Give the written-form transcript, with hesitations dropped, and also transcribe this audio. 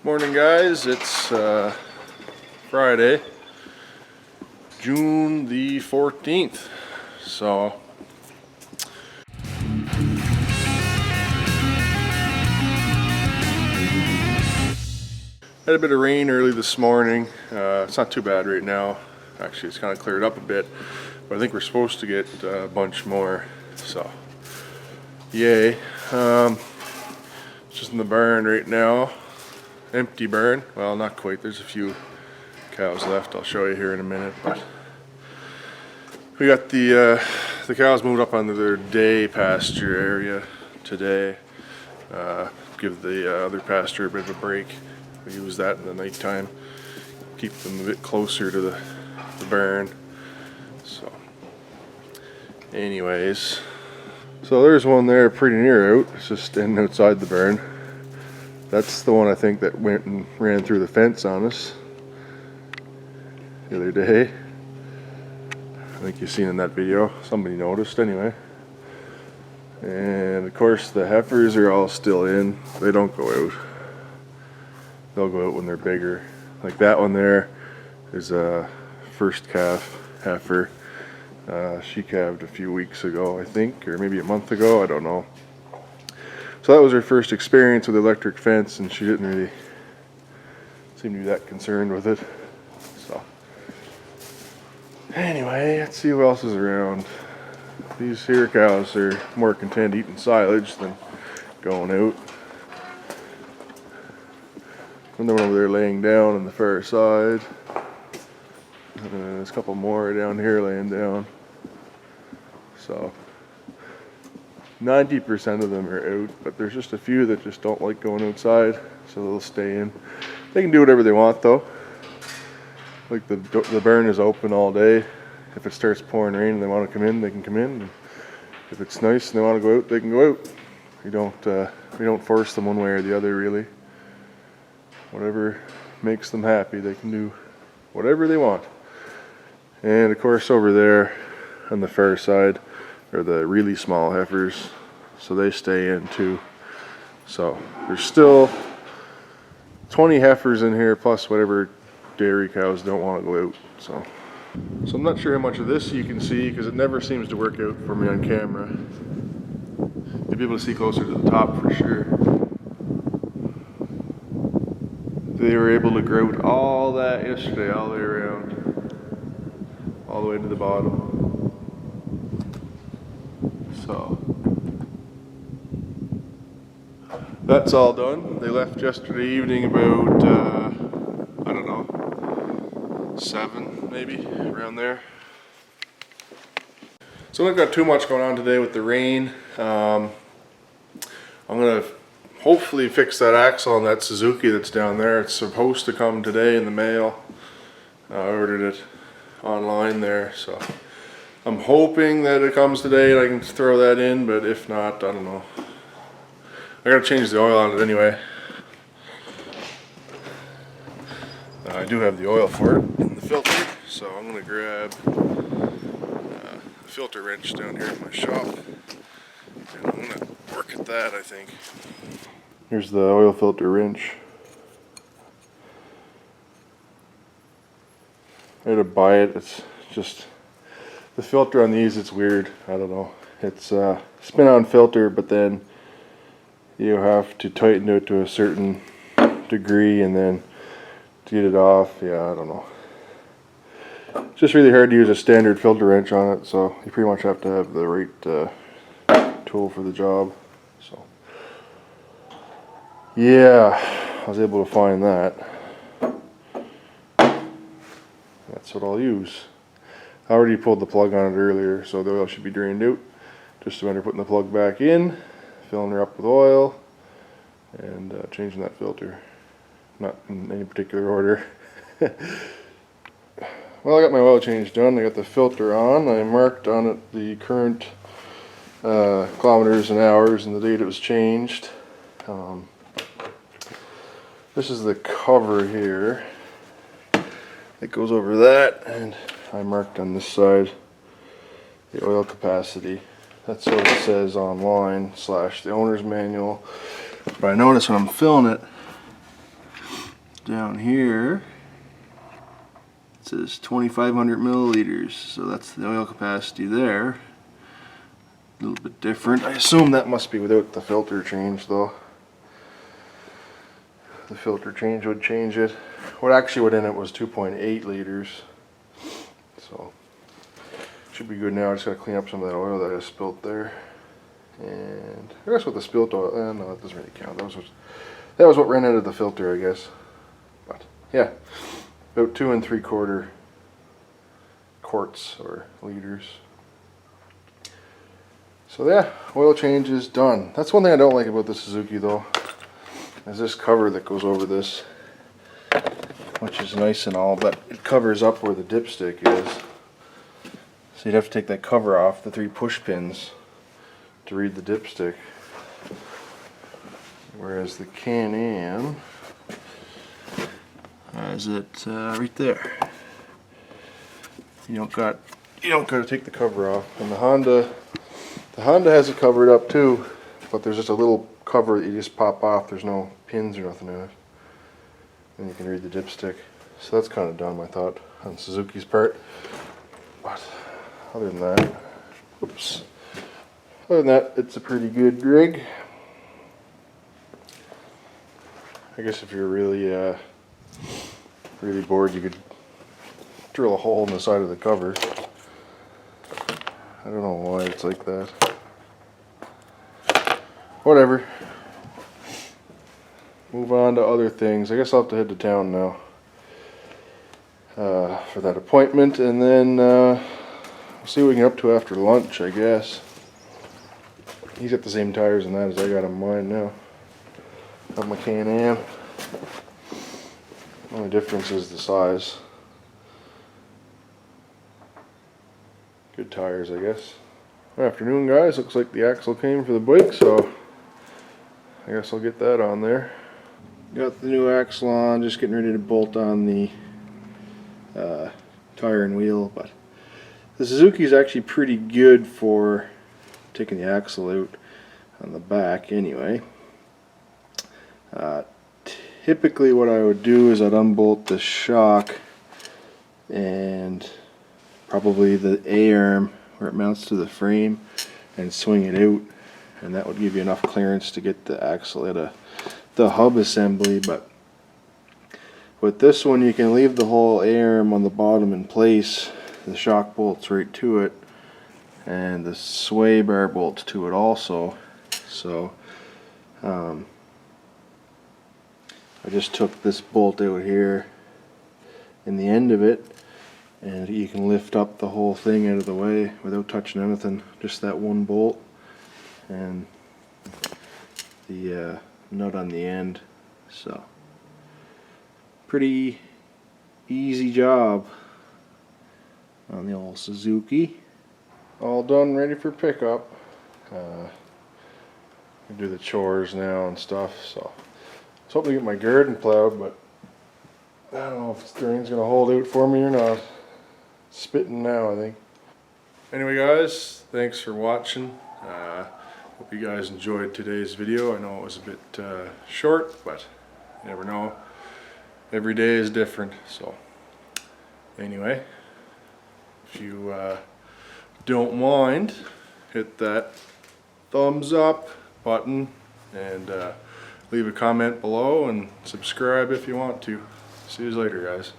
Morning guys, it's Friday, June the 14th. So had a bit of rain early this morning. It's not too bad right now. Actually, it's kind of cleared up a bit, but I think we're supposed to get a bunch more. So yay. Just in the barn right now. Empty barn. Well, not quite. There's a few cows left. I'll show you here in a minute. But we got the cows moved up onto their day pasture area today. Give the other pasture a bit of a break. We use that in the nighttime. Keep them a bit closer to the barn. So, anyways, so there's one there pretty near out. It's just standing outside the barn. That's the one I think that went and ran through the fence on us the other day. I think you've seen in that video. Somebody noticed anyway. And of course the heifers are all still in. They don't go out. They'll go out when they're bigger. Like that one there is a first calf heifer. She calved a few weeks ago, I think, or maybe a month ago, I don't know. So that was her first experience with the electric fence, and she didn't really seem to be that concerned with it. So anyway, let's see who else is around. These here cows are more content eating silage than going out. And the one over there laying down on the far side. And there's a couple more down here laying down. So 90% of them are out, but there's just a few that just don't like going outside, so they'll stay in. They can do whatever they want though. Like the barn is open all day. If it starts pouring rain and they want to come in, they can come in. And if it's nice and they want to go out, they can go out. We don't force them one way or the other really. Whatever makes them happy, they can do whatever they want. And of course over there on the far side are the really small heifers, so they stay in too. So there's still 20 heifers in here plus whatever dairy cows don't want to go out. So I'm not sure how much of this you can see because it never seems to work out for me on camera. You'll be able to see closer to the top for sure. They were able to grout all that yesterday, all the way around, all the way to the bottom. So that's all done. They left yesterday evening about I don't know, 7 maybe, around there. So we haven't got too much going on today with the rain. I'm gonna hopefully fix that axle on that Suzuki that's down there. It's supposed to come today in the mail. I ordered it online there, so I'm hoping that it comes today and I can throw that in, but if not, I don't know. I gotta change the oil on it anyway. I do have the oil for it in the filter, so I'm gonna grab the filter wrench down here in my shop. And I'm gonna work at that, I think. Here's the oil filter wrench. I had to buy it. It's just the filter on these, it's weird. I don't know. It's a spin-on filter, but then you have to tighten it to a certain degree and then to get it off, yeah, I don't know. It's just really hard to use a standard filter wrench on it, so you pretty much have to have the right tool for the job. So yeah, I was able to find that. That's what I'll use. I already pulled the plug on it earlier, so the oil should be drained out. Just a matter of putting the plug back in, filling her up with oil, and changing that filter. Not in any particular order. Well, I got my oil change done. I got the filter on. I marked on it the current kilometers and hours and the date it was changed. This is the cover here. It goes over that, and I marked on this side the oil capacity. That's what it says online / the owner's manual. But I notice when I'm filling it, down here it says 2,500 milliliters, so that's the oil capacity there. A little bit different. I assume that must be without the filter change though. The filter change would change it. What actually went in it was 2.8 liters. So should be good now. I just gotta clean up some of that oil that I spilt there. And I guess with the spilt oil, no, that doesn't really count. That was what ran out of the filter, I guess. But yeah, about 2 3/4 quarts or liters. So yeah, oil change is done. That's one thing I don't like about the Suzuki though, is this cover that goes over this, which is nice and all, but it covers up where the dipstick is. So you'd have to take that cover off, the 3 push pins, to read the dipstick. Whereas the Can-Am has it right there. You don't got to take the cover off. And the Honda has it covered up too, but there's just a little cover that you just pop off. There's no pins or nothing in it. And you can read the dipstick. So that's kind of dumb, I thought, on Suzuki's part. But other than that, oops. Other than that, it's a pretty good rig. I guess if you're really bored, you could drill a hole in the side of the cover. I don't know why it's like that. Whatever. Move on to other things. I guess I'll have to head to town now for that appointment, and then we'll see what we can get up to after lunch, I guess. He's got the same tires and that as I got on mine now. On my Can-Am. Only difference is the size. Good tires, I guess. Good afternoon, guys. Looks like the axle came for the bike, so I guess I'll get that on there. Got the new axle on, just getting ready to bolt on the tire and wheel, but the Suzuki is actually pretty good for taking the axle out on the back anyway. Typically what I would do is I'd unbolt the shock and probably the A-arm where it mounts to the frame and swing it out, and that would give you enough clearance to get the axle out of the hub assembly. But with this one you can leave the whole A-arm on the bottom in place, the shock bolts right to it, and the sway bar bolts to it also. So I just took this bolt out here in the end of it, and you can lift up the whole thing out of the way without touching anything, just that one bolt and the nut on the end. So pretty easy job on the old Suzuki. All done, ready for pickup. Do the chores now and stuff, so I was hoping to get my garden plowed, but I don't know if the rain's gonna hold out for me or not. It's spitting now, I think. Anyway guys, thanks for watching. Hope you guys enjoyed today's video. I know it was a bit short, but you never know. Every day is different. So anyway, if you don't mind, hit that thumbs up button and leave a comment below and subscribe if you want to. See you later, guys.